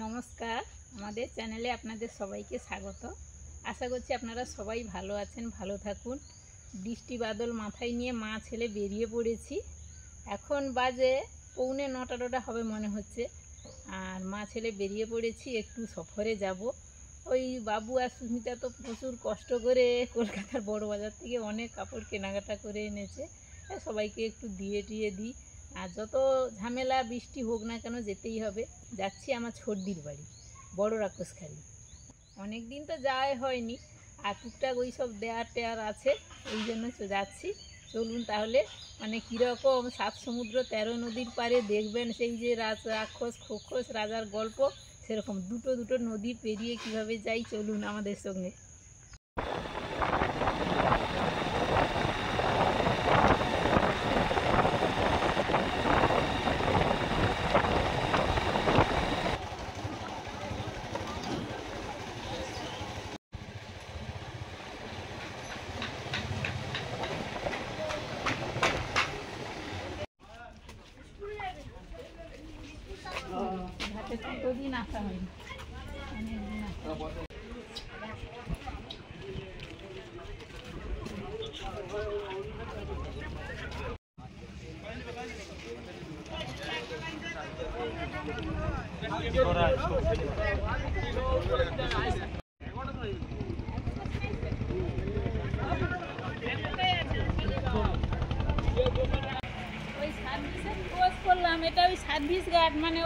নমস্কার, আমাদের চ্যানেলে আপনাদের সবাইকে স্বাগত। আশা করছি আপনারা সবাই ভালো আছেন, ভালো থাকুন। বৃষ্টি বাদল মাথায় নিয়ে মা ছেলে বেরিয়ে পড়েছি। এখন বাজে 8:45 হবে মনে হচ্ছে। আর মা ছেলে বেরিয়ে পড়েছি, একটু সফরে যাব। ওই বাবু আর সুস্মিতা তো প্রচুর কষ্ট করে কলকাতার বড় বাজার থেকে অনেক কাপড় কেনাকাটা করে এনেছে। সবাইকে একটু দিয়ে দিই। আর যত ঝামেলা বৃষ্টি হোক না কেন যেতেই হবে। যাচ্ছি আমার ছোটদির বাড়ি, বড় রাক্ষসখালি। অনেক দিন তো যাওয়াই হয়নি, আর টুকটাক ওই সব দেয়ার টেয়ার আছে, এই জন্য যাচ্ছি। চলুন তাহলে, মানে কীরকম 7 সমুদ্র 13 নদীর পারে দেখবেন সেই যে রাক্ষস খোখস রাজার গল্প, সেরকম দুটো নদী পেরিয়ে কিভাবে যাই, চলুন আমাদের সঙ্গে। ঘাটে কতদিন আসা হয়নি, অনেকদিন আসা। এটা ওই সার্ভিস ঘাট, মানে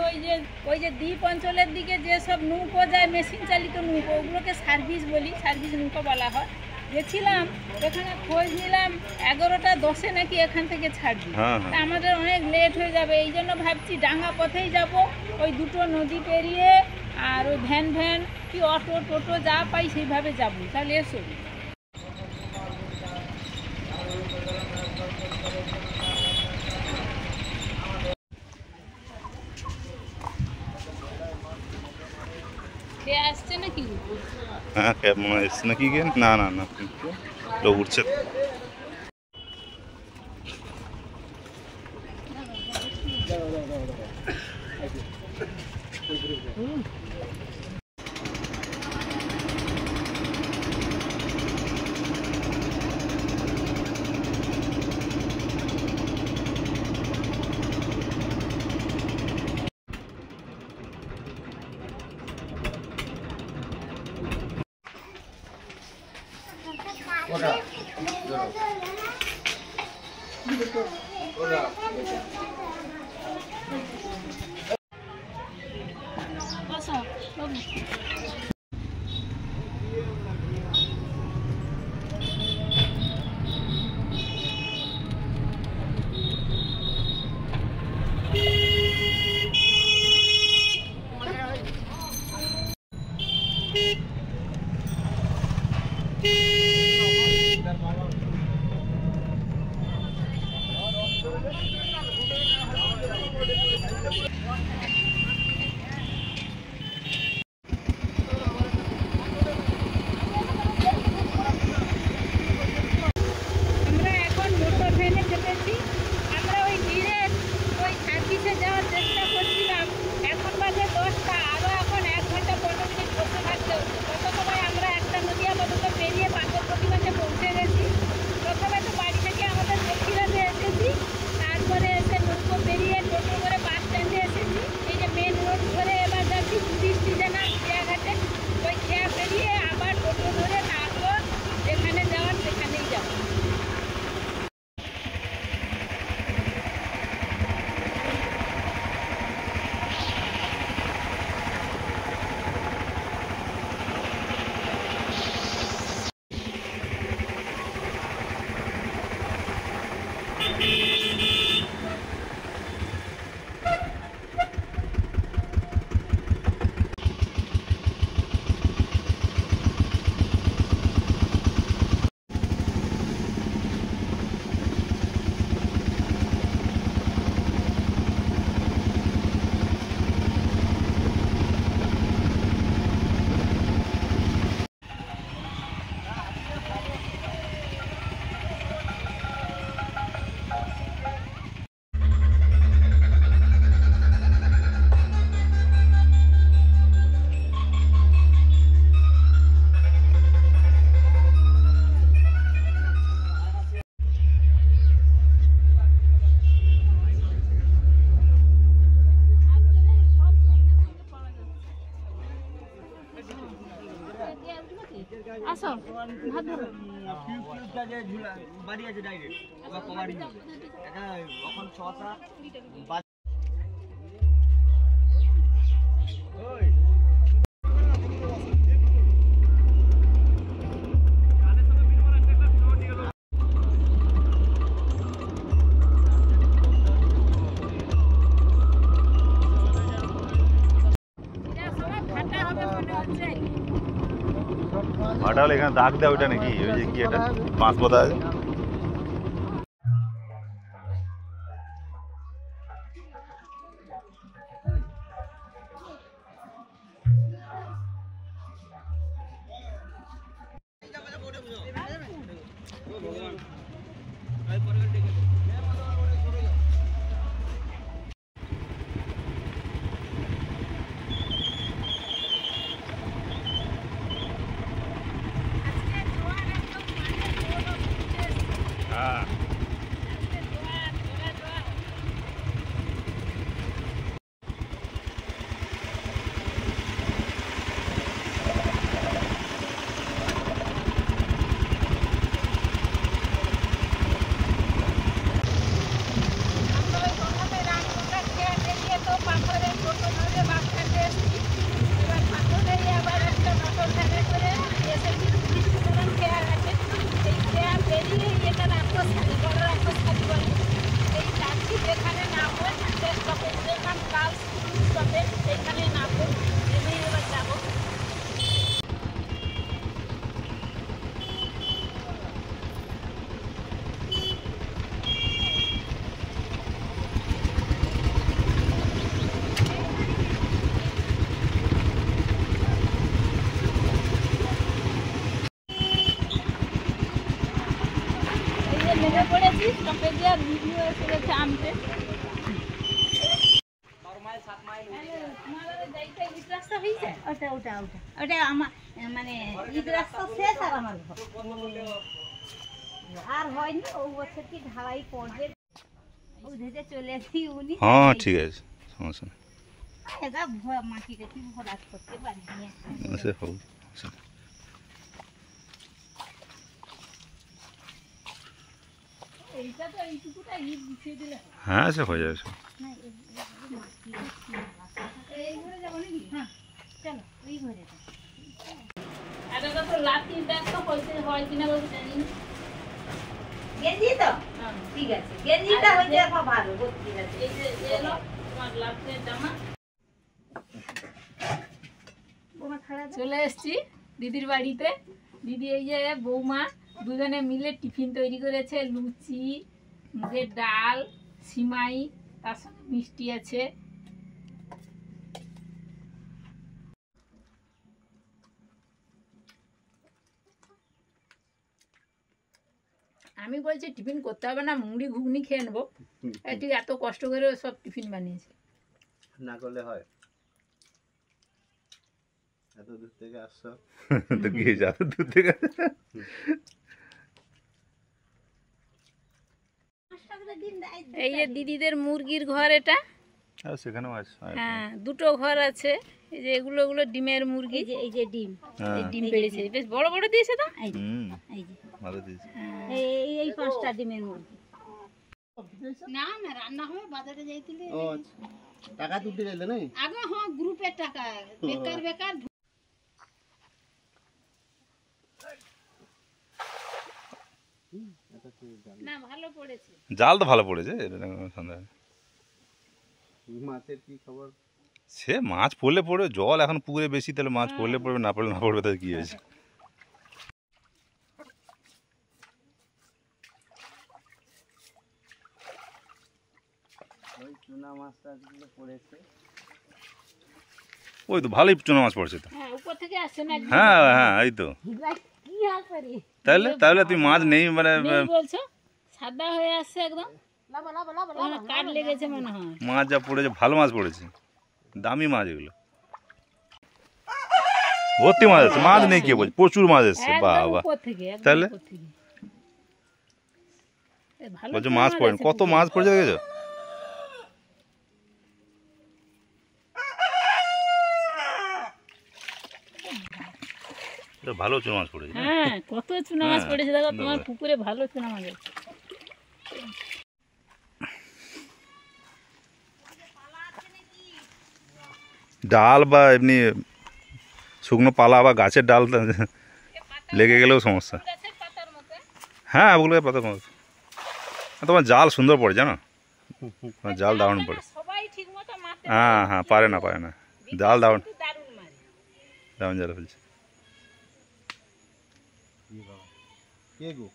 ওই যে দ্বীপ অঞ্চলের দিকে যেসব নৌকো যায়, মেশিন চালিত নৌকো, ওগুলোকে সার্ভিস বলি, সার্ভিস নৌকো বলা হয়। গেছিলাম এখানে, খোঁজ নিলাম 11টা 10-এ নাকি এখান থেকে ছাড়বি। আমাদের অনেক লেট হয়ে যাবে, এই জন্য ভাবছি ডাঙ্গা পথেই যাব, ওই দুটো নদী পেরিয়ে। আর ওই ভ্যান কি অটো টোটো যা পাই সেইভাবে যাবো। তাহলে এসো। আসছে নাকি? হ্যাঁ, ক্যাব মনে এসছে নাকি? না না না, তো উঠছে। আসো ভাত ধরো। এরা সবাই ফাটা হবে মনে হচ্ছে। ভাটা হলে এখানে দাগ দেয় ওইটা নাকি ওই যে কি এটা পাঁচ পাতা আছে আজকে জোয়ার একদম মানে জোর উঠছে। হ্যাঁ আজকে জোয়ার জোয়ার জোয়ার। আমরা ওই প্রথমে রামগঙ্গা খেয়ে বেরিয়ে তো পাথরে টোটো ধরে বাস কাটে এসেছি। এবার পাথরেই আবার একটা মোটর ভ্যানে করে এসেছি কিছুক্ষণ খেয়া গেছে। এই খেয়া বেরিয়ে এটা রাক্ষসখালি বড় রাক্ষসখালি বলে। এই যাচ্ছি যেখানে নামবো সে স্টপেজ যেখানে গার্লস স্টপেজ সেইখানে নামবো নেমে এবার যাবো। এই যে নেমে পড়েছি স্টপেজে আর ভিডিও এসে গেছে আনতে। ওটা ওটা ওটা ওটা আমার মানে ঈদ রাস্তা শেষ আর আমার ঘর আর হয়নি ও বছর কি ঢালাই পড়বে উঠেতে চলে আসি উনি হ্যাঁ ঠিক আছে সমস্যা নেই এটা মাটিটা কি ভরাট করতে পারি না সে হোক এইটা তো এইটুকুটা ঈদ গুছিয়ে দিলে হবে। হ্যাঁ সে হয়ে যাবে সব। না এই ঘরে যাবো নাকি হ্যাঁ চলো ওই ঘরে যাবো আর এটা তো লাঠির ব্যাগ তো হয়েছে হয় কিনা বলতে জানি না। গেঞ্জি তো হ্যাঁ। ঠিক আছে গেঞ্জিটা হইতে ভালো ঠিক আছে এই যে এলো তোমার লাঠির জামা। বোমা খাড়া দাও চলে এসেছি দিদির বাড়িতে। দিদি এই যে বৌমা দুজনে মিলে টিফিন তৈরি করেছে, লুচি, মুগের ডাল, সিমাই, তার সঙ্গে মিষ্টি আছে। আমি বলছি টিফিন করতে হবে না, মুড়ি ঘুগনি খেয়ে নেবো। ঠিক এত কষ্ট করে সব টিফিন বানিয়েছে। না করলে হয় এত দূর থেকে আসছো তো কি হয়েছে এত দূর থেকে এই যে দিদিদের মুরগির ঘর এটা। আর সেখানেও আছে হ্যাঁ দুটো ঘর আছে। এই যে এগুলো এগুলো ডিমের মুরগি। এই যে ডিম হ্যাঁ এই ডিম পেড়েছে বেশ বড় বড় দিয়েছে তো। এই যে হুম এই যে ভালো দিয়েছে এই 5টা ডিমের মুরগি না না রান্না হবে বাজারে যাইতিলে ও আচ্ছা টাকা তুলতে গেলে নাই আগে হ্যাঁ গ্রুপের টাকা বেকার বেকার না ভালো পড়েছে। জাল তো ভালো পড়েছে এটা কোনো সন্দেহ নেই। মাছের কি খবর সে মাছ পড়লে পড়বে জল এখন পুকুরে বেশি তাহলে মাছ পড়লে পড়বে না পড়লে না পড়বে তাহলে কি হয়েছে ওই চুনা মাছটা যেগুলো পড়েছে ওই তো ভালোই চুনো মাছ পড়ছে তো হ্যাঁ উপর থেকে আসছে না একদম। হ্যাঁ হ্যাঁ এই তো কি হাল করে তাহলে তাহলে তুই মাছ নেই মানে নেই বলছো সাদা হয়ে আসছে একদম। কোনো কাট লেগেছে মনে হয়। মাছ যা পড়েছে ভালো মাছ পড়েছে দামি মাছ এগুলো ভর্তি মাছ আছে মাছ নেই কে বলছে প্রচুর মাছ এসছে একদম বাবা উপর থেকে একদম তাহলে? উপর থেকে। এ ভালো বলছে চুনো মাছ পড়েনি আছে কত পুকুরে। মাছ পড়েছে দেখেছো তো ভালো চুনো মাছ পড়েছে। হ্যাঁ, কত চুনা মাছ হ্যাঁ, পড়েছে দেখো, সুন্দর তোমার করে। পুকুরে ভালো চুনা মাছ আছে। ডাল বা এমনি শুকনো পালা বা গাছের ডাল লেগে গেলেও সমস্যা। গাছের পাতার মতো। হ্যাঁ, ওগুলোকে পাতা কম। তোমার জাল সুন্দর পড়ে জানো, তোমার জাল দারুণ পড়ে। সবাই ঠিক মতো মারতে হ্যাঁ হ্যাঁ, পারে না পারে না, জাল দারুণ কিন্তু দারুণ মারে। দারুণ জাল ফেলছে। কে গো?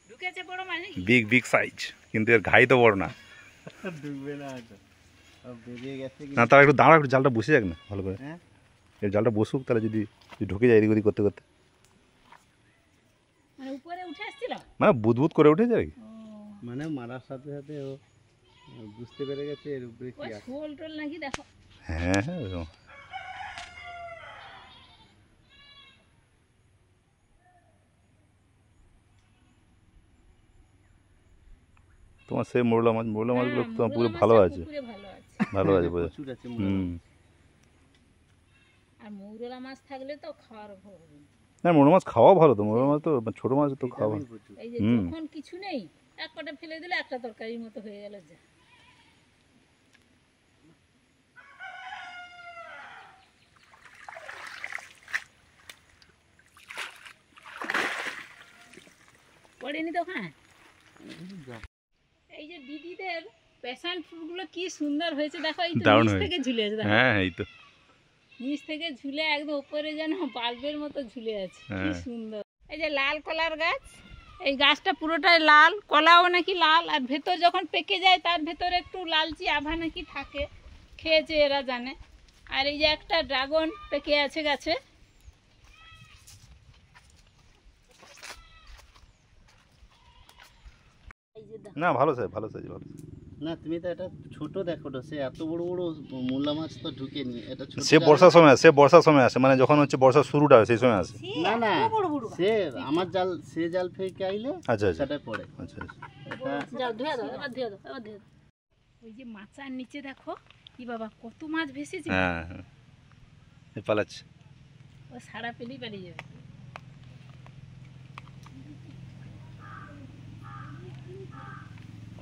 ঢুকেছে বড় মাছ নাকি? বিগ বিগ সাইজ, কিন্তু এর ঘাই তো বড় না। ডুববে না হয়তো, বেরিয়ে গেছে কি? না, তারা একটু দাঁড়া, একটু জালটা বসে যাক না ভালো করে। হ্যাঁ, এর জালটা বসুক, তাহলে যদি ঢুকে যায় এদিক ওদিক করতে করতে, মানে উপরে উঠে আসছিল। মানে বুদবুদ করে উঠে যায়। মানে মারার সাথে সাথে ও বুঝতে পেরে গেছে এর উপরে কি ওই আছে। শোল টোল নাকি দেখো। হ্যাঁ হ্যাঁ, ওরকম। তোমার সেই মোরলা মাছগুলো হ্যাঁ, তোমার পুরো মোরলা ভালো মাছটা আছে, পুকুরে ভালো আছে। ভালো আছে বোঝা। প্রচুর আছে হুম। আর মৌরলা মাছ থাকলে তো খাওয়ার অভাব হবে না। না, মোরলা মাছ খাওয়া ভালো তো, মোরলা মাছ তো ছোটো মাছ তো খাওয়া ভালো। প্রচুর। এই যে হুম। যখন কিছু নেই, এক কটা ফেলে দিলে একটা তরকারির মতো হয়ে গেল যা। পড়েনি তো ওখানে। এই যে দিদিদের প্যাশন ফ্রুটগুলো কি সুন্দর হয়েছে দেখো, এই তো দারুণ নিচ হয়েছে। থেকে ঝুলে আছে দেখো। হ্যাঁ, এই তো। নিচ থেকে ঝুলে একদম উপরে যেন বাল্বের মতো ঝুলে আছে, কি হ্যাঁ। সুন্দর। এই যে লাল কলার গাছ, এই গাছটা পুরোটাই লাল, কলাও নাকি লাল, আর ভেতর যখন পেকে যায় তার ভেতরে একটু লালচি আভা নাকি থাকে, খেয়েছে এরা জানে। আর এই যে একটা ড্রাগন পেকে আছে গাছে। এই যে দেখো, না, ভালো সাইজ, ভালো সাইজ, ভালো size। না তুমি তো এটা ছোট দেখো তো, সে এত বড় বড় মোলা মাছ তো ঢুকেনি, এটা ছোট সে বর্ষার সময় আসে, সে বর্ষার সময় আসে, মানে যখন হচ্ছে বর্ষার শুরুটা হয় সেই সময় আসে। না না, এত বড় বড় সে আমার জাল, সে জাল ফেঁকে আইলে আচ্ছা আচ্ছা সেটাই পড়ে। আচ্ছা আচ্ছা। এটা যাও ধুয়ে দাও, এবার ধুয়ে দাও, এবার ধুয়ে দাও। ওই যে মাচার নিচে দেখো, কি বাবা কত মাছ ভেসেছে। হ্যাঁ হ্যাঁ, এই পালাচ্ছে। ও সারা পেলেই পালিয়ে যাবে।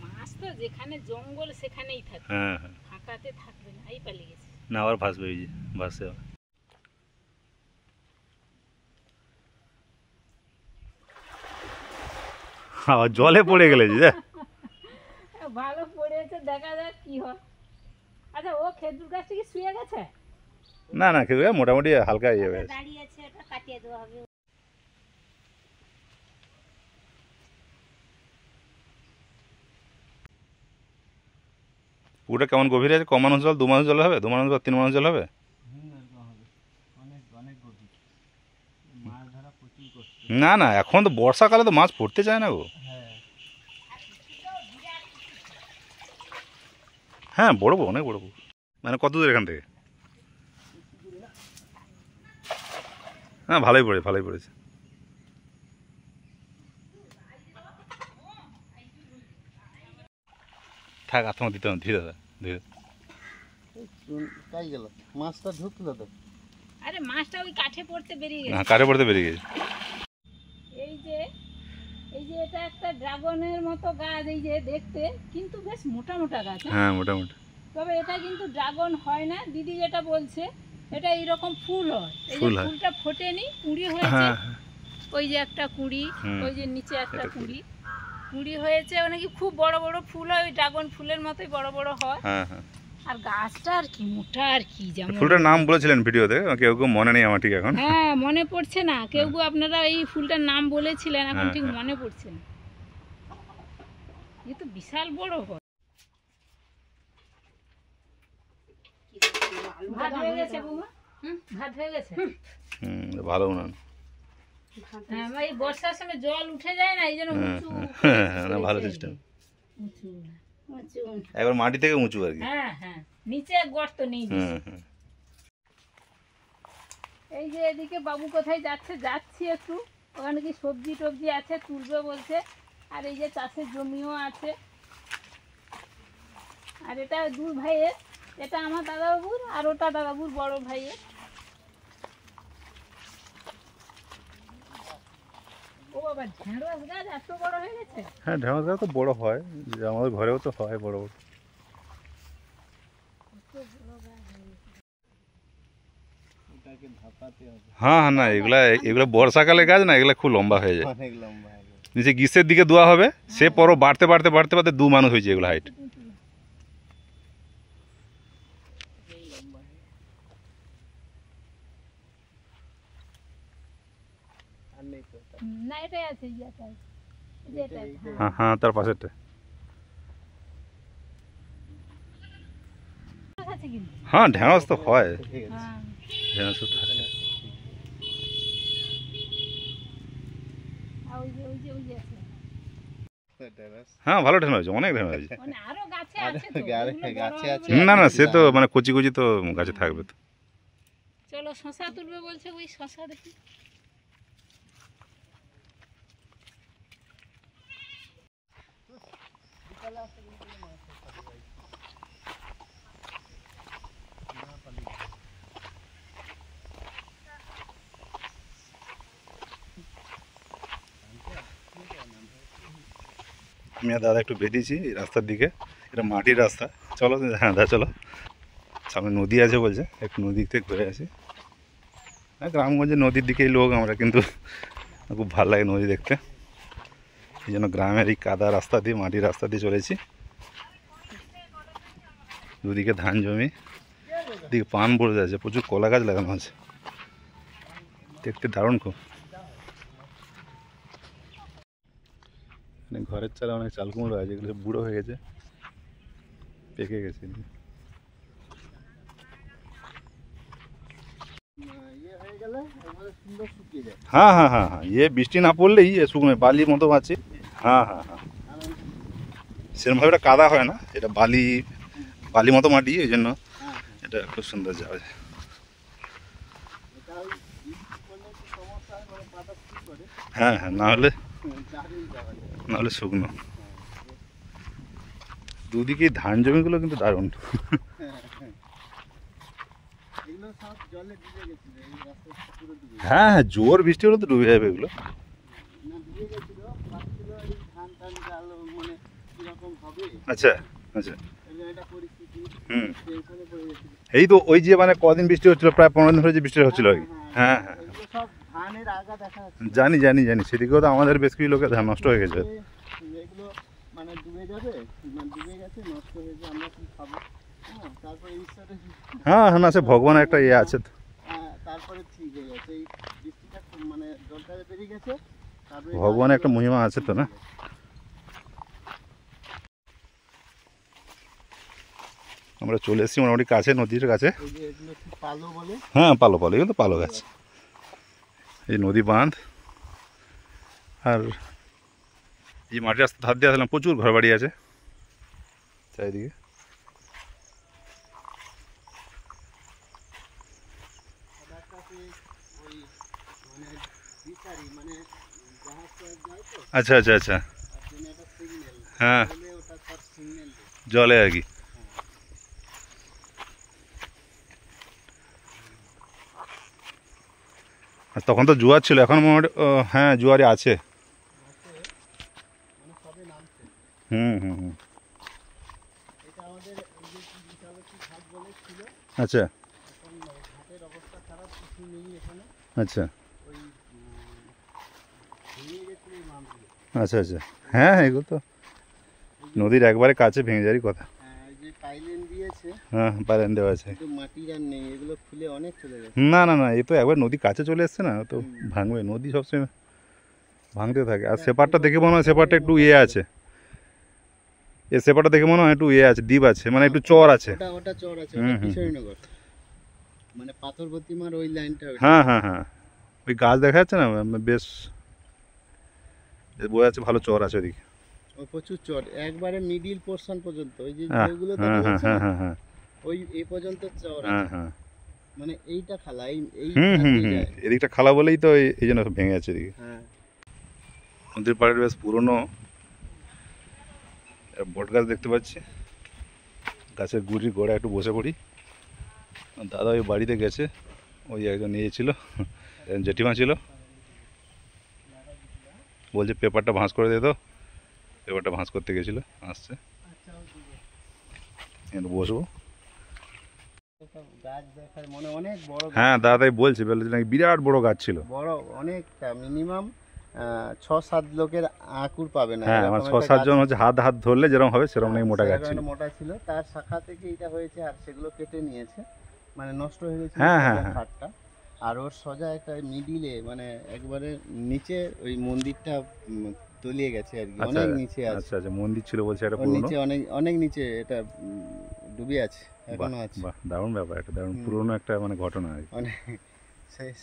মাছ তো যেখানে জঙ্গল সেখানেই থাকে, হ্যাঁ হ্যাঁ, ফাঁকাতে থাকবে না। এই পালিয়ে গেছে। না আবার ভাসবে, ওই যে ভাসছে আবার। আবার জলে পড়ে গেলে যে। ভালো পড়েছে, দেখা যাক কি হয়। আচ্ছা, ও খেজুর গাছটা কি শুয়ে গেছে? না না, খেয়ে মোটামুটি হালকা ইয়ে হয়ে গেছে। দাঁড়িয়ে আছে, এটা কাটিয়ে দেওয়া হবে। পুকুরটা কেমন গভীর আছে? কম মানুষ জল, 2 মানুষ জল হবে, 2 মানুষ বা 3 মানুষ জল হবে? অনেক অনেক গভীর, মাছ ধরা প্রচুর কষ্ট। না না, এখন তো বর্ষাকালে তো মাছ পড়তে চায় না গো। হ্যাঁ, হ্যাঁ, বড় পুকুর, অনেক বড় পুকুর। মানে কত দূর এখান থেকে? হ্যাঁ, ভালোই পড়েছে, ভালোই পড়েছে। থাক, আর তোমার দিতে হবে, ধীরে দাদা, ধীরে। কাই গেল মাছটা, ঢুকলো তো। আরে মাছটা ওই কাঠে পড়তে বেরিয়ে হ্যাঁ, গেছে। কাঠে পড়তে বেরিয়ে গেছে। এই যে এটা একটা ড্রাগনের মতো গাছ, এই যে দেখতে কিন্তু বেশ মোটা মোটা গাছ। হ্যাঁ? হ্যাঁ, মোটামুটি। তবে এটা কিন্তু ড্রাগন হয় না, দিদি যেটা বলছে এটা এইরকম ফুল হয়। এই যে ফুল হয়। ফুলটা ফোটেনি, কুঁড়ি হয়েছে। হ্যাঁ হ্যাঁ, ওই যে একটা কুঁড়ি, হুম, ওই যে নিচে একটা এটা কুঁড়ি। কুঁড়ি হয়েছে, মানে কি খুব বড় বড় ফুল হয়, ওই ড্রাগন ফুলের মতোই বড় বড় হয়। হ্যাঁ হ্যাঁ। আর গাছটা আর কি মোটা, আর কি যেমন। ফুলটার নাম বলেছিলেন ভিডিওতে, কেউ কেউ মনে নেই আমার ঠিক এখন। হ্যাঁ, মনে পড়ছে না, কেউ কেউ আপনারা এই ফুলটার নাম বলেছিলেন, এখন হ্যাঁ, ঠিক হ্যাঁ। মনে পড়ছে না। এ তো বিশাল বড় হয়। ভাত হয়ে গেছে বৌমা? ভাত হয়ে গেছে? ভালো উনান। হ্যাঁ, আমার এই বর্ষার সময় জল উঠে যায় না, এই জন্য হ্যাঁ উঁচু হ্যাঁ হ্যাঁ, না ভালো সিস্টেম। উঁচু উঁচু। একবার মাটি থেকে উঁচু আর কি। হ্যাঁ হ্যাঁ, নিচে গর্ত নেই বেশি। হ্যাঁ হ্যাঁ। এই যে এদিকে বাবু কোথায় যাচ্ছে, যাচ্ছি একটু, ওখানে কি সবজি টবজি আছে তুলবে বলছে। আর এই যে চাষের জমিও আছে। আর এটা 2 ভাইয়ের, এটা আমার দাদাবাবুর, আর ওটা দাদাবাবুর বড় ভাইয়ের। বাবা, ঢেঁড়স গাছ এত বড় হয়ে গেছে? হ্যাঁ ঢেঁড়স গাছ তো বড় হয়, যে আমাদের ঘরেও তো হয় বড় বড়। ওটাকে ধাপাতে হবে, হ্যাঁ হ্যাঁ, না এগুলা এগুলো বর্ষাকালে গাছ না, এগুলা খুব লম্বা হয়ে যায়। অনেক লম্বা হবে। নিচে গ্রীষ্মের দিকে দেওয়া হবে, সে পরও বাড়তে বাড়তে বাড়তে বাড়তে 2 মানুষ হয়েছে এগুলো হাইট। আর নেই তো ওটা। না এটাই আছে, ইয়াটা আছে। এই যে এটা, হ্যাঁ। হ্যাঁ হ্যাঁ, তার পাশেরটা। ঢেঁড়স আছে কিন্তু। হ্যাঁ ঢেঁড়স তো হয়, ঠিক আছে। হ্যাঁ। ঢেঁড়স থাকে। আর ওই যে আছে। ঢেঁড়স। হ্যাঁ ভালো ঢেঁড়স হয়েছে, অনেক ঢেঁড়স হয়েছে। মানে আরো গাছে আরো আছে তো, গাছে- ওগুলো বড় গাছে হবে আছে। বলে- না না, সে তো মানে কচি কচি তো গাছে থাকবে তো। চলো শশা তুলবে বলছে, ওই শশা দেখি। আমি আর দাদা একটু বেরিয়েছি এই রাস্তার দিকে, এটা মাটির রাস্তা। চলো, হ্যাঁ দাদা চলো, সামনে নদী আছে বলছে, একটু নদী থেকে ঘুরে আসি। হ্যাঁ গ্রামগঞ্জে নদীর দিকেই লোক আমরা, কিন্তু খুব ভালো লাগে নদী দেখতে। এই জন্য গ্রামের এই কাদা রাস্তা দিয়ে, মাটির রাস্তা দিয়ে চলেছি। দুদিকে ধান জমি, দিকে পান পড়ে যাচ্ছে, প্রচুর কলা গাছ লাগানো আছে, দেখতে দারুণ খুব। মানে ঘরের চালে অনেক চাল কুমড়ো আছে, এগুলো সব বুড়ো হয়ে গেছে, পেকে গেছে। ইয়ে হয়ে গেলে একবারে সুন্দর শুকিয়ে যায়। হ্যাঁ হ্যাঁ হ্যাঁ হ্যাঁ, ইয়ে বৃষ্টি না পড়লেই এ শুকনো বালির মতো আছে। হ্যাঁ হ্যাঁ হ্যাঁ, সেরকমভাবে এটা কাদা হয় না, এটা বালি বালি মতো মাটি, এই জন্য এটা খুব সুন্দর যাবে। এটা ওই বৃষ্টি পড়লে একটু সমস্যা হয়, মানে পাতা কি করে হ্যাঁ হ্যাঁ, নাহলে দারুণ যাওয়া যায়। নাহলে শুকনো। দুদিকে ধান জমিগুলো কিন্তু দারুণ। এগুলো সব জলে ডুবে গেছিল, এই রাস্তাটা পুরো ডুবে গেছিল। হ্যাঁ হ্যাঁ, জোর বৃষ্টি হলে তো ডুবে যাবে এগুলো। না ডুবে গেছিল, ভাবছিল এই ধান টান ডাল মানে কিরকম হবে, আচ্ছা আচ্ছা, এরকম একটা পরিস্থিতি, হুম। টেনশনে পড়ে গেছিল। এই তো ওই যে মানে কদিন বৃষ্টি হচ্ছিল, প্রায় 15 দিন ধরে যে বৃষ্টি হচ্ছিল আর কি। হ্যাঁ হ্যাঁ, এগুলো সব ধানের আগা দেখা যাচ্ছে। জানি জানি জানি, সেদিকেও তো আমাদের বেশ কিছু লোকের ধান নষ্ট হয়ে গেছে। এগুলো মানে ডুবে যাবে, মানে ডুবে গেছে, নষ্ট হয়ে যাবে, আমরা কি খাবো? হ্যাঁ, তারপরে ঈশ্বরের হ্যাঁ হ্যাঁ, না সে ভগবানের একটা ইয়ে আছে তো। তারপরে ঠিক হয়ে গেছে, এই বৃষ্টিটা মানে জলটা বেরিয়ে গেছে, তারপরে ভগবানের একটা মহিমা আছে তো না। আমরা চলে এসেছি মোটামুটি কাছে, নদীর কাছে। এই যে এগুলো কি পালো বলে, হ্যাঁ পালো পালো, এগুলো তো পালো গাছ। এই নদী বাঁধ, আর এই মাটির রাস্তা ধার দিয়ে আসলাম, প্রচুর ঘর বাড়ি আছে চারিদিকে। রাস্তাতে ওই মানে বিচারি মানে জাহাজ টাহাজ যায় তো, আচ্ছা আচ্ছা আচ্ছা, তার জন্য একটা সিগন্যাল হ্যাঁ বলে ওটা তার সিগন্যাল দেয়। জলে আর কি। আর তখন তো জোয়ার ছিল, এখন মোটামুটি হ্যাঁ জোয়ারে আছে। মানে সবে নামছে। হুম হুম হুম, এটা আমাদের এই যে কি বিশালক্ষী ঘাট বলে ছিল, আচ্ছা এখন ঘাটের অবস্থা খারাপ, কিছু নেই এখানে, আচ্ছা ওই ভেঙে গেছিল এই মাছগুলো। আচ্ছা আচ্ছা, হ্যাঁ হ্যাঁ, এগুলো তো নদীর একবারে কাছে, ভেঙে যাওয়ারই কথা। এই যে পাইলেন দিয়েছে, হ্যাঁ পারেন দেওয়া আছে। কিন্তু মাটির আর নেই, এগুলো খুলে অনেক চলে গেছে। না না না, এ তো একবার নদী কাছে চলে এসছে না, তো ভাঙবে, নদী সবসময় ভাঙতে থাকে। আর সেপারটা দেখে মনে হয় সেপারটা একটু ইয়ে আছে, এ সেপারটা দেখে মনে হয় একটু ইয়ে আছে, দ্বীপ আছে, মানে একটু চর আছে। ওটা ওটা চর আছে, হুম, ওটা হুম, কিশোরীনগর, মানে পাথরবতী মার ওই লাইনটা ওটা। হ্যাঁ হ্যাঁ হ্যাঁ, ওই গাছ দেখা যাচ্ছে না, বেশ বোঝা যাচ্ছে ভালো চর আছে ওদিকে। ও প্রচুর চর, একবারে মিডিল পোরশন পর্যন্ত, ওই যে হ্যাঁ যেগুলো হ্যাঁ দেখা হ্যাঁ যাচ্ছে হ্যাঁ না, হ্যাঁ হ্যাঁ ওই এই পর্যন্ত চর হ্যাঁ আছে, হ্যাঁ, মানে এইটা খালা, এই হুম হুম দিয়ে হুম, যায়। এদিকটা খালা বলেই তো এই জন্য সব ভেঙে যাচ্ছে এদিকে। হ্যাঁ, নদীর পাড়ের বেশ পুরনো বট গাছ দেখতে পাচ্ছি, গাছের গুড়ির গোড়া একটু বসে পড়ি। দাদা ওই বাড়িতে গেছে, ওই একজন নিয়েছিল, জেঠিমা ছিল, বলছে পেপারটা ভাঁজ করে দে, তো পেপারটা ভাঁজ করতে গেছিলো, আসছে। একটু বসবো। গাছ দেখার মনে অনেক বড় গাছ। হ্যাঁ দাদাই বলছে নাকি বিরাট বড় গাছ ছিল। বড় অনেকটা, মিনিমাম 6-7 লোকের আঁকুর পাবে না। হ্যাঁ আমার 6-7 জন হচ্ছে হাত হাত ধরলে যেরকম হবে সেরকম নাকি মোটা গাছ ছিল। মোটা ছিল, তার শাখা থেকে এটা হয়েছে, আর সেগুলো কেটে নিয়েছে, মানে নষ্ট হয়ে গেছে কাঠটা। আর ওর সোজা একটা মিডিলে, মানে একবারে নিচে ওই মন্দিরটা তলিয়ে গেছে আর কি, অনেক নিচে আছে। আচ্ছা আচ্ছা, মন্দির ছিল বলছে এটা পুরনো নিচে, অনেক অনেক নিচে এটা ডুবে আছে, এখনো আছে। বাহ, দারুণ ব্যাপার, এটা দারুণ পুরনো একটা মানে ঘটনা আর কি। মানে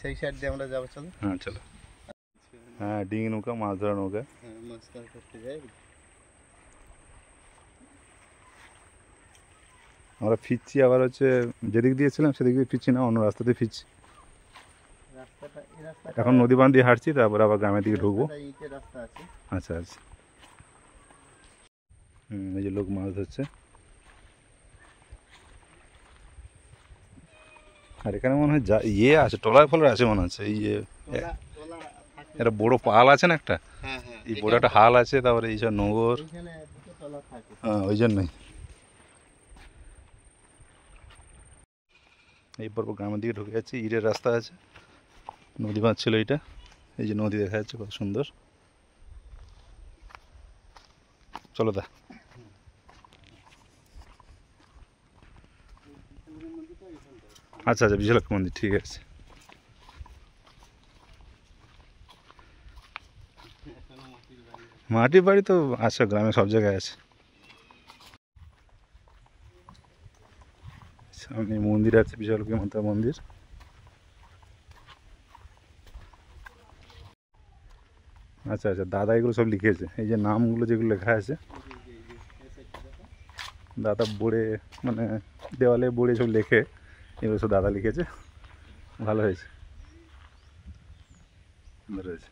সেই সাইড দিয়ে আমরা যাবো, চলো। হ্যাঁ চলো। হ্যাঁ ডিঙি নৌকা, মাছ ধরা নৌকা। হ্যাঁ, মাছ ধরা করতে যাই। আমরা ফিরছি আবার হচ্ছে যেদিক দিয়েছিলাম সেদিক দিয়ে ফিরছি না, অন্য রাস্তাতে ফিরছি। এখন নদী বাঁধ দিয়ে হাঁটছি, তারপর আবার গ্রামের দিকে ঢুকবো। ইটের রাস্তা আছে। আচ্ছা আচ্ছা। এই যে লোক মাছ ধরছে। আর এখানে মনে হয় যা ইয়ে আছে, ট্রলার ফলার আছে মনে হচ্ছে। এই যে একটা বড় পাল আছে না একটা, হ্যাঁ হ্যাঁ, এই বড় একটা হাল আছে, তারপরে এইসব নগর। এখানে দুটো তলা থাকে। হ্যাঁ ওই জন্যই। এই পর্ব গ্রামের দিকে ঢুকে যাচ্ছে, ইটের রাস্তা আছে, নদী বাঁধ ছিল এইটা। এই যে নদী দেখা যাচ্ছে কত সুন্দর। চলো দা। আচ্ছা আচ্ছা, বিশালক্ষ্মী মন্দির, ঠিক আছে। মাটির বাড়ি তো আছে গ্রামে, সব জায়গায় আছে। সামনে মন্দির আছে, বিশালক্ষ্মী মাতা মন্দির। আচ্ছা আচ্ছা, দাদা এগুলো সব লিখেছে, এই যে নামগুলো যেগুলো লেখা আছে দাদা বোর্ডে, মানে দেওয়ালে বোর্ডে সব লেখে, এগুলো সব দাদা লিখেছে। ভালো হয়েছে, সুন্দর হয়েছে।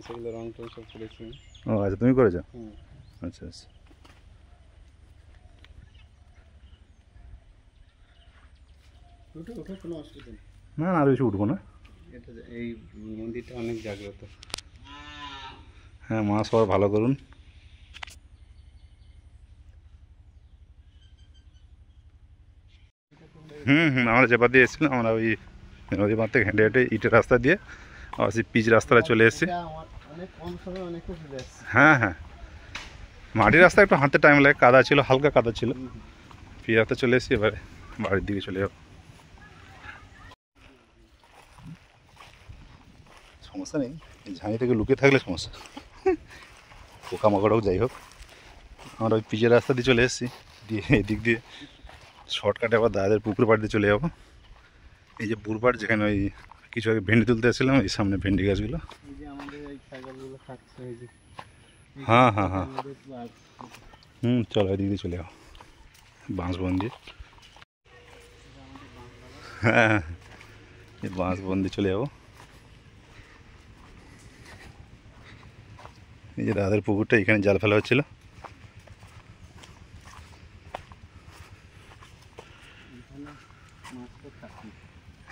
সেগুলো রং টং সব করেছি। ও আচ্ছা, তুমি করেছো? আচ্ছা আচ্ছা। উঠে উঠে কোনো অসুবিধা নেই। না না, আর বেশি উঠবো না। এটা এই মন্দিরটা অনেক জাগ্রত। হ্যাঁ, মা সবার ভালো করুন। আমরা চেপা দিয়ে এসেছিলাম, আমরা ওই নদী বাঁধ থেকে হেঁটে হেঁটে ইটের রাস্তা দিয়ে আবার সেই পিচ রাস্তাটা চলে এসেছি। অনেক কম সময় অনেক কিছু যাচ্ছে। হ্যাঁ হ্যাঁ, মাটির রাস্তা একটু হাঁটতে টাইম লাগে, কাদা ছিল, হালকা কাদা ছিল। পিচ রাস্তা চলে এসেছি, এবারে বাড়ির দিকে চলে যাবো। সমস্যা নেই, এই ঝাঁড়ি থেকে লুকিয়ে থাকলে সমস্যা। পোকামাকড় হোক, যাই হোক, আমরা ওই পিচের রাস্তা দিয়ে চলে এসেছি, দিয়ে এদিক দিয়ে শর্টকাটে আবার দাদাদের পুকুর পাড় দিয়ে চলে যাবো। এই যে পুকুর যেখানে ওই কিছু আগে ভেন্ডি তুলতে এসেছিলাম, এই সামনে ভেন্ডি গাছগুলো। এই যে আমাদের এই ছাগলগুলো খাচ্ছে, এই যে। হ্যাঁ হ্যাঁ হ্যাঁ, চলো এদিক দিয়ে চলে যাবো, বাঁশবন্দি। হ্যাঁ, এই বাঁশবন্দি চলে যাবো। এই যে দাদাদের পুকুরটা, এখানে জাল ফেলা হচ্ছিল।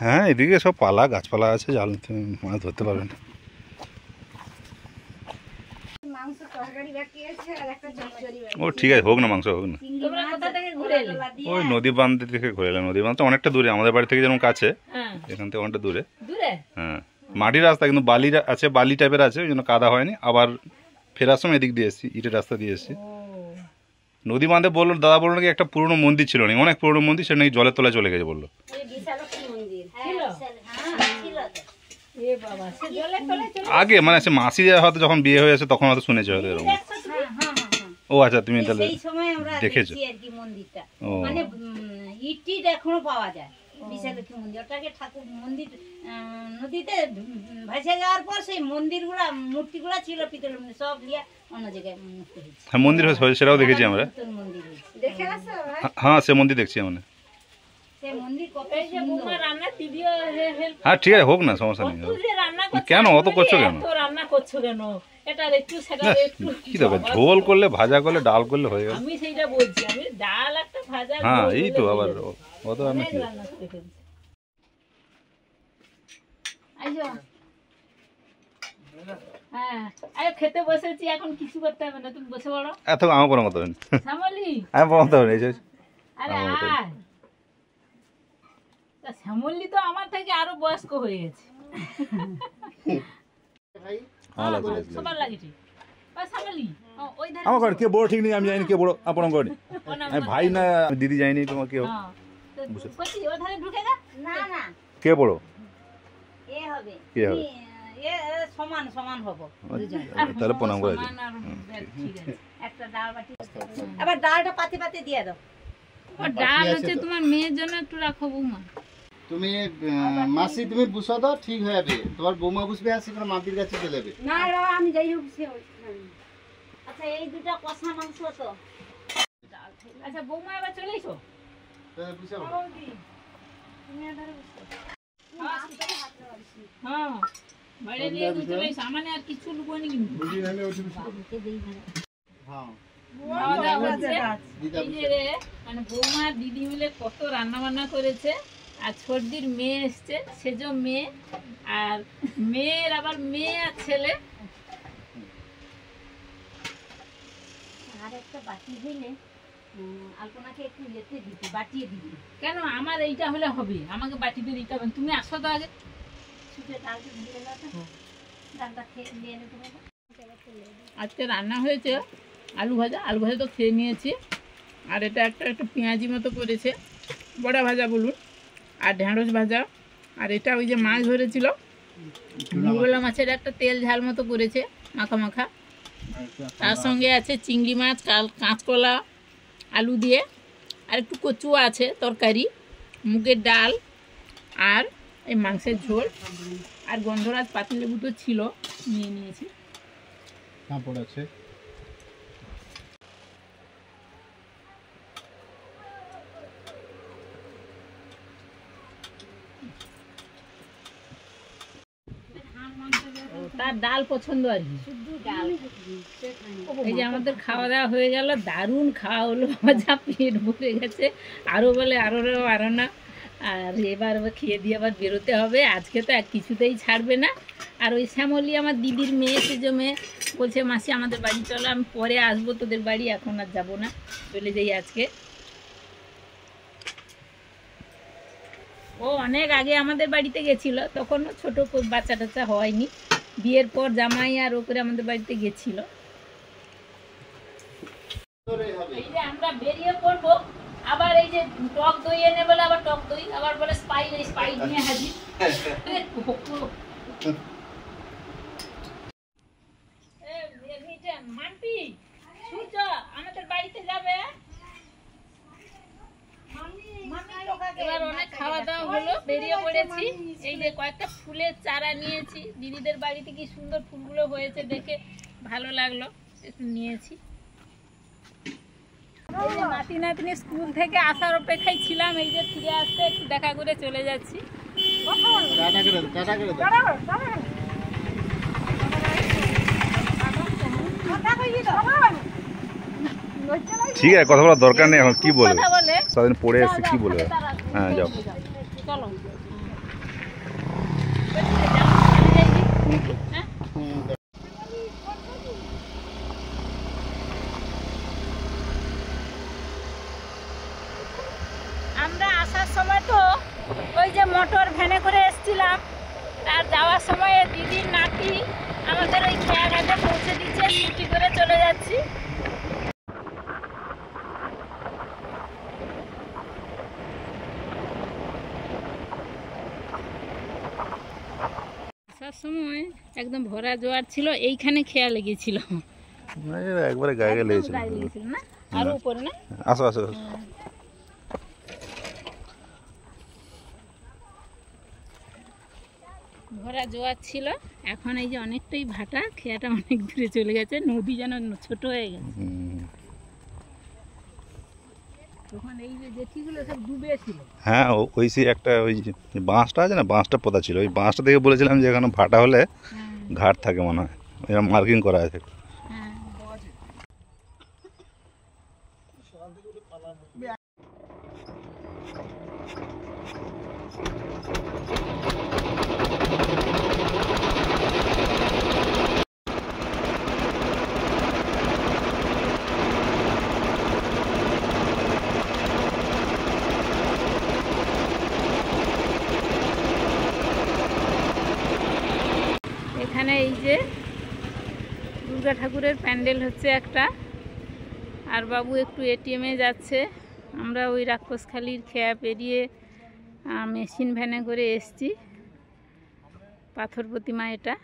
হ্যাঁ, এদিকে সব পালা গাছপালা আছে, জাল মাছ ধরতে পারবেন। ও ঠিক আছে, হোক না, মাংস হোক না। ওই নদী বাঁধ থেকে ঘুরে এলাম। নদী বাঁধটা অনেকটা দূরে, আমাদের বাড়ি থেকে যেমন কাছে, এখান থেকে অনেকটা দূরে। হ্যাঁ, মাটির রাস্তা কিন্তু বালি আছে, বালি টাইপের আছে, ওই জন্য কাদা হয়নি। আবার ফেরার সময় এদিক দিয়ে এসেছি, ইটের রাস্তা দিয়ে এসেছি। নদী বাঁধে বললো, দাদা বললো নাকি একটা পুরনো মন্দির ছিল, নাকি অনেক পুরনো মন্দির, সেটা নাকি জলের তলায় চলে গেছে বললো। আগে মানে সে মাসি হয়তো যখন বিয়ে হয়ে আসে তখন হয়তো শুনেছে হয়তো এরকম। ও আচ্ছা, তুমি তাহলে সেই সময় আমরা দেখেছো দেখেছি আর কি মন্দিরটা, ও মানে ইট এখনো পাওয়া যায়। বিশালক্ষী মন্দির, ওটাকে ঠাকুর মন্দির নদীতে ভাসে যাওয়ার পর সেই মন্দিরগুলা, মূর্তিগুলা ছিল পিতলের মন্দির, সব নিয়ে অন্য জায়গায় মুক্তি হয়েছে। হ্যাঁ, মন্দির হয়েছে, সেটাও দেখেছি আমরা। নতুন মন্দির হয়েছে, দেখে আসো। হ্যাঁ, সে মন্দির দেখছি আমরা। সেই মন্দির কত এই যে বৌমা রান্না দিদিও হেল্প হ্যাঁ ঠিক আছে, হোক না, সমস্যা নেই। তুই যে রান্না করছিস, কেন অত করছো কেন? তো রান্না করছো কেন? এটা একটু সেটা একটু কি দরকার, ঝোল করলে, ভাজা করলে, ডাল করলে হয়ে গেল। আমি সেইটা বলছি, আমি ডাল একটা ভাজা হ্যাঁ, ঝোল এই তো হলে আবার হয়ে যাবে। অত রান্না অনেক কি। রান্না করে ফেলছি। আইসো। হ্যাঁ, আরে খেতে বসেছি, এখন কিছু করতে হবে না, তুমি বসে পড়ো। এত আমার পড়ার মতো শ্যামলি, আমি পড়ার মতো নেই। আরে আমার মতো। আয়। তা শ্যামলি তো আমার থেকে আরো বয়স্ক হয়ে গেছে। ভালো লাগছে। সবার লাগছে। ও শ্যামলি, ওই ধারে আমার ঘর কে বড় ঠিক নেই, আমি জানি কে বড় আপনার ঘরে। ও না, আমি ভাই না দিদি যাইনি, তোমার কে হ্যাঁ। তো কচি, ও ধারে ঢুকে গা। না না কে বড়? এ হবে কে হবে? এ সমান সমান হবো দুজন। তাহলে প্রণাম করে দিই। সমান আর দেখ, ঠিক আছে। একটা ডাল বাটি আবার ডালটা পাতে পাতে দিয়ে দাও। ও ডাল হচ্ছে তোমার মেয়ের জন্য একটু রাখো বৌমা। তুমি মাসি তুমি বুঝো দাও, ঠিক হয়ে যাবে। তোমার বৌমা বুঝবে, আসি করে মাটির কাছে চলে যাবে। না আমি যাই হোক আচ্ছা এই দুটো কষা মাংস তো আচ্ছা বৌমা এবার চলে এসো। বুঝাবো। হ্যাঁ, বাইরে নিয়ে চলে এসো। মানে আর কিছু লুকোয়নি কিন্তু। হ্যাঁ খাওয়া দাওয়া হচ্ছে। দিদা এই যে রে, মানে বৌমা আর দিদি মিলে কত রান্না বান্না করেছে। আর ছোটদির মেয়ে এসছে, সেজো মেয়ে, আর মেয়ের আবার মেয়ে আর ছেলে। আর একটা বাটি হইলে আলপনাকে একটু যেতে দিতে বাটিয়ে দিবি। কেন আমার এইটা হলে হবে? আমাকে বাটিতে দিতে হবে না। তুমি আসো তো আগে। শুধু ডালটা দিয়ে দাও তো। ডালটা খেয়ে নিয়ে নিতে হবে। আজকে রান্না হয়েছে আলু ভাজা। আলু ভাজা তো খেয়ে নিয়েছি। আর এটা একটা একটু পেঁয়াজি মতো করেছে, বড়া ভাজা বলুন, আর ঢেঁড়স ভাজা। আর এটা ওই যে মাছ ধরেছিল, মুরগলা মাছের একটা তেল ঝাল মতো করেছে, মাখা মাখা। তার সঙ্গে আছে চিংড়ি মাছ, কাঁচকলা, আলু দিয়ে, আর একটু কচু আছে তরকারি, মুগের ডাল, আর এই মাংসের ঝোল। আর গন্ধরাজ পাতিলেবু তো ছিল, নিয়ে নিয়েছি। পাঁপড় আছে। তার ডাল পছন্দ আর কি। শুধু ডাল এই যে আমাদের খাওয়া দাওয়া হয়ে গেল, দারুণ খাওয়া হলো, যা পেট ভরে গেছে। আরও বলে আরও না। আর এবার খেয়ে দিয়ে আবার বেরোতে হবে। আজকে তো এক কিছুতেই ছাড়বে না। আর ওই শ্যামলি আমার দিদির মেয়ে, সেজো মেয়ে, বলছে মাসি আমাদের বাড়ি চলো, আমি পরে আসবো তোদের বাড়ি, এখন আর যাবো না, চলে যাই আজকে। ও অনেক আগে আমাদের বাড়িতে গেছিল, তখন ছোট বাচ্চা টাচ্চা হয়নি। বিয়ের পর জামাই আর ও করে আমাদের বাড়িতে গেছিল। এই যে আমরা বেরিয়ে পড়বো, আবার এই যে টক দই এনে বলে, আবার টক দই, আবার বলে স্পাইট নিয়ে হাজির। মাম্পি, সূর্য আমাদের বাড়িতে যাবে। এবার অনেক খাওয়া দাওয়া হলো, বেরিয়ে পড়েছি। এই যে কয়েকটা ফুলের চারা নিয়েছি, দিদিদের বাড়িতে কি সুন্দর ফুলগুলো হয়েছে দেখে ভালো লাগলো, একটু নিয়েছি। এই যে নাতি নাতনি স্কুল থেকে আসার অপেক্ষায় ছিলাম, এই যে ফিরে আসতে একটু দেখা করে চলে যাচ্ছি। টাটা করে দাও, টাটা করে দাও। ঠিক আছে, কথা বলার দরকার নেই এখন। কি বলবে? কথা বলে সারাদিন পড়ে এসে কি বলবে? হ্যাঁ যাও। চলো। আমরা আসার সময় তো ওই যে মোটর ভ্যানে করে এসেছিলাম, আর যাওয়ার সময় দিদির নাতি আমাদের ওই খেয়াঘাটে পৌঁছে দিচ্ছে, ছুটি করে চলে যাচ্ছি। আসার সময় একদম ভরা জোয়ার ছিল, এইখানে খেয়া লেগেছিল। একবারে গায়ে লেগেছিল। গায়ে লেগেছিল না, আরো উপরে না। আসো আসো। ভরা জোয়ার ছিল, এখন এই যে অনেকটাই ভাটা, খেয়াটা অনেক দূরে চলে গেছে, নদী যেন ছোট হয়ে গেছে। তখন এই যে জেঠিগুলো সব ডুবে ছিল। হ্যাঁ, ওই সে একটা ওই যে বাঁশটা আছে না, বাঁশটা পোতা ছিল, ওই বাঁশটা দেখে বলেছিলাম যে এখানে ভাটা হলে ঘাট থাকে মনে হয়, এরকম মার্কিং করা আছে। হ্যাঁ। দুর্গা ঠাকুরের প্যান্ডেল হচ্ছে একটা, আর বাবু একটু এটিএমে যাচ্ছে। আমরা ওই রাক্ষসখালির খেয়া পেরিয়ে মেশিন ভ্যানে করে এসছি। পাথর প্রতিমা এটা।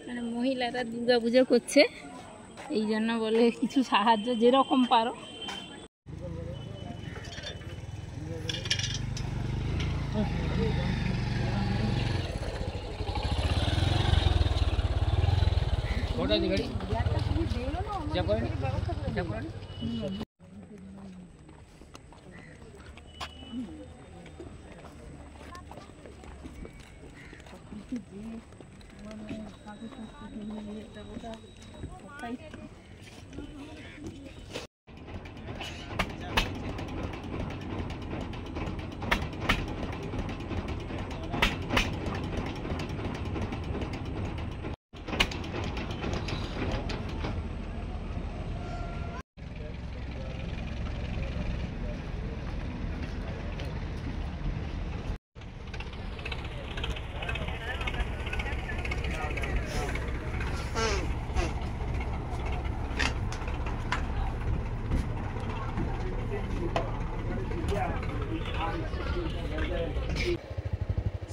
মানে মহিলারা দুর্গা পুজো করছে, এই জন্য বলে কিছু সাহায্য যেরকম পারো।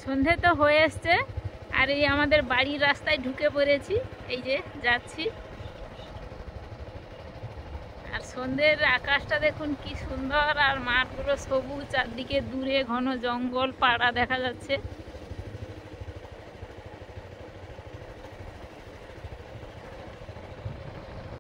সন্ধে তো হয়ে এসছে, আর এই আমাদের বাড়ির রাস্তায় ঢুকে পড়েছি। এই যে যাচ্ছি, আর সন্ধ্যের আকাশটা দেখুন কি সুন্দর, আর মাঠগুলো সবুজ, চারদিকে দূরে ঘন জঙ্গল পাড়া দেখা যাচ্ছে।